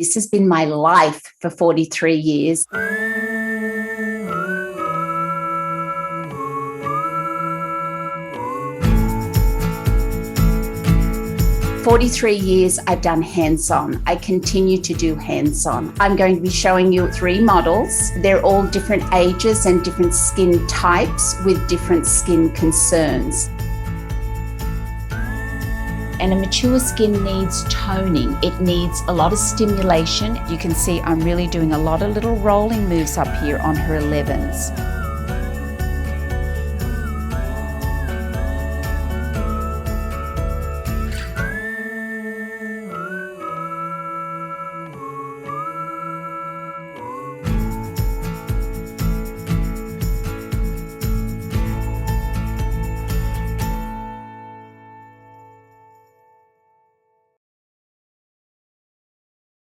This has been my life for 43 years. 43 years I've done hands-on. I continue to do hands-on. I'm going to be showing you 3 models. They're all different ages and different skin types with different skin concerns. And a mature skin needs toning. It needs a lot of stimulation. You can see I'm really doing a lot of little rolling moves up here on her 11s.